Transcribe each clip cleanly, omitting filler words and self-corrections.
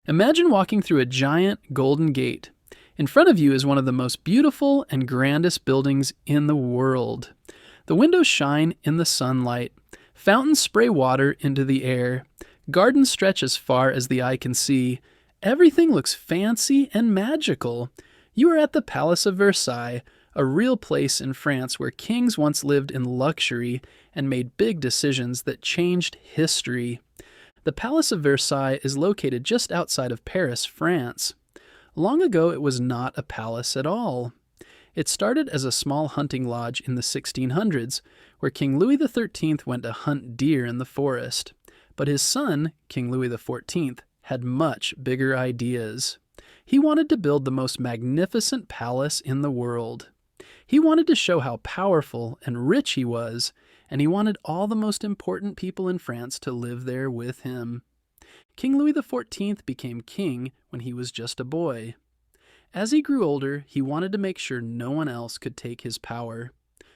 Imagine walking through a giant golden gate. In front of you is one of the most beautiful and grandest buildings in the world. The windows shine in the sunlight. Fountains spray water into the air. Gardens stretch as far as the eye can see. Everything looks fancy and magical. You are at the Palace of Versailles, a real place in France where kings once lived in luxury and made big decisions that changed history. The Palace of Versailles is located just outside of Paris, France. Long ago, it was not a palace at all. It started as a small hunting lodge in the 1600s, where King Louis XIII went to hunt deer in the forest. But his son, King Louis XIV, had much bigger ideas. He wanted to build the most magnificent palace in the world. He wanted to show how powerful and rich he was, and he wanted all the most important people in France to live there with him. King Louis XIV became king when he was just a boy. As he grew older, he wanted to make sure no one else could take his power.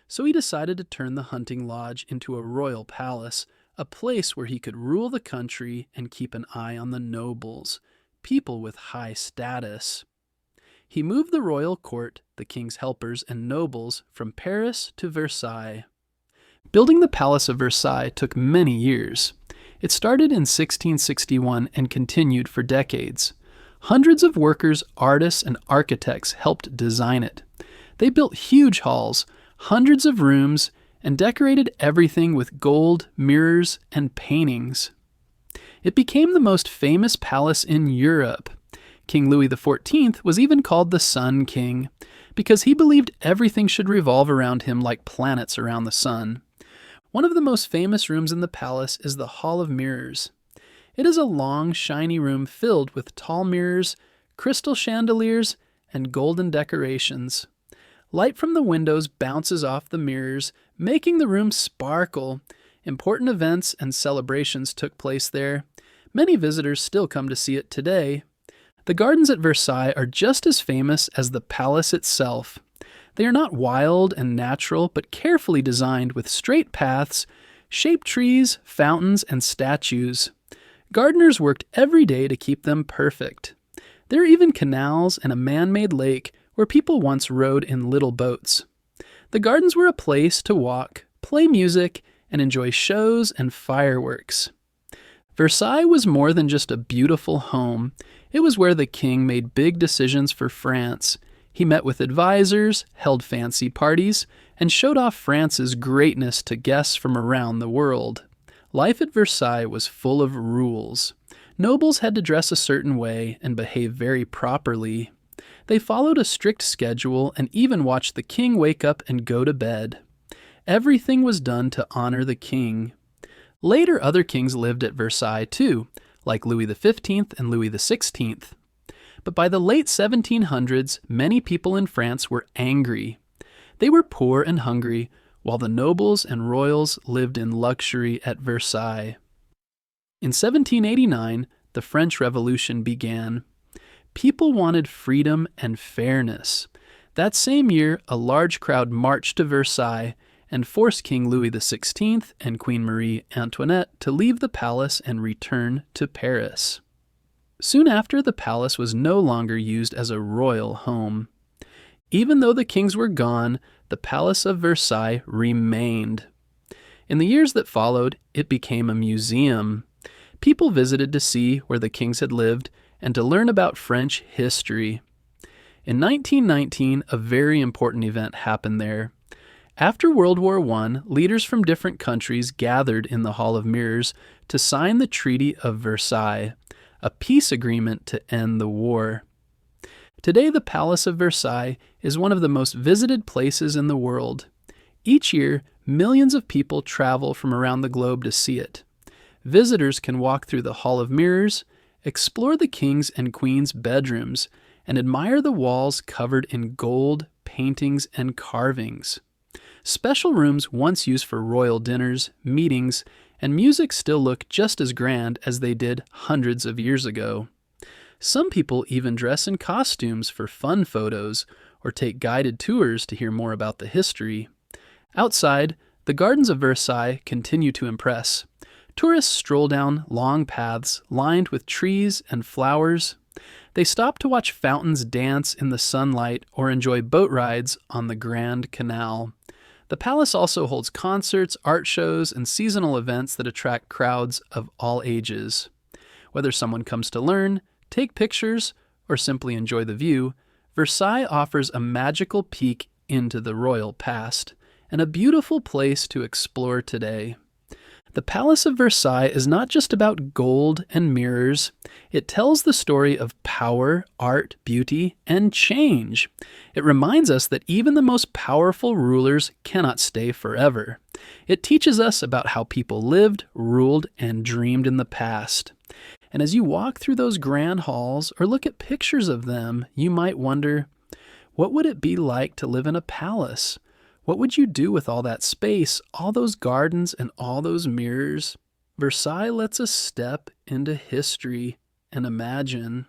So he decided to turn the hunting lodge into a royal palace, a place where he could rule the country and keep an eye on the nobles, people with high status. He moved the royal court, the king's helpers and nobles, from Paris to Versailles. Building the Palace of Versailles took many years. It started in 1661 and continued for decades. Hundreds of workers, artists, and architects helped design it. They built huge halls, hundreds of rooms, and decorated everything with gold, mirrors, and paintings. It became the most famous palace in Europe. King Louis XIV was even called the Sun King, because he believed everything should revolve around him like planets around the sun. One of the most famous rooms in the palace is the Hall of Mirrors. It is a long, shiny room filled with tall mirrors, crystal chandeliers, and golden decorations. Light from the windows bounces off the mirrors, making the room sparkle. Important events and celebrations took place there. Many visitors still come to see it today. The gardens at Versailles are just as famous as the palace itself. They are not wild and natural, but carefully designed with straight paths, shaped trees, fountains, and statues. Gardeners worked every day to keep them perfect. There are even canals and a man-made lake where people once rode in little boats. The gardens were a place to walk, play music, and enjoy shows and fireworks. Versailles was more than just a beautiful home. It was where the king made big decisions for France. He met with advisors, held fancy parties, and showed off France's greatness to guests from around the world. Life at Versailles was full of rules. Nobles had to dress a certain way and behave very properly. They followed a strict schedule and even watched the king wake up and go to bed. Everything was done to honor the king. Later, other kings lived at Versailles too, like Louis XV and Louis XVI. But by the late 1700s, many people in France were angry. They were poor and hungry, while the nobles and royals lived in luxury at Versailles. In 1789, the French Revolution began. People wanted freedom and fairness. That same year, a large crowd marched to Versailles and forced King Louis XVI and Queen Marie Antoinette to leave the palace and return to Paris. Soon after, the palace was no longer used as a royal home. Even though the kings were gone, the Palace of Versailles remained. In the years that followed, it became a museum. People visited to see where the kings had lived and to learn about French history. In 1919, a very important event happened there. After World War I, leaders from different countries gathered in the Hall of Mirrors to sign the Treaty of Versailles, a peace agreement to end the war. Today, the Palace of Versailles is one of the most visited places in the world. Each year, millions of people travel from around the globe to see it. Visitors can walk through the Hall of Mirrors, explore the king's and queen's bedrooms, and admire the walls covered in gold, paintings, and carvings. Special rooms once used for royal dinners, meetings, and music still look just as grand as they did hundreds of years ago. Some people even dress in costumes for fun photos or take guided tours to hear more about the history. Outside, the gardens of Versailles continue to impress. Tourists stroll down long paths lined with trees and flowers. They stop to watch fountains dance in the sunlight or enjoy boat rides on the Grand Canal. The palace also holds concerts, art shows, and seasonal events that attract crowds of all ages. Whether someone comes to learn, take pictures, or simply enjoy the view, Versailles offers a magical peek into the royal past and a beautiful place to explore today. The Palace of Versailles is not just about gold and mirrors. It tells the story of power, art, beauty, and change. It reminds us that even the most powerful rulers cannot stay forever. It teaches us about how people lived, ruled, and dreamed in the past. And as you walk through those grand halls or look at pictures of them, you might wonder, what would it be like to live in a palace? What would you do with all that space, all those gardens, and all those mirrors? Versailles lets us step into history and imagine.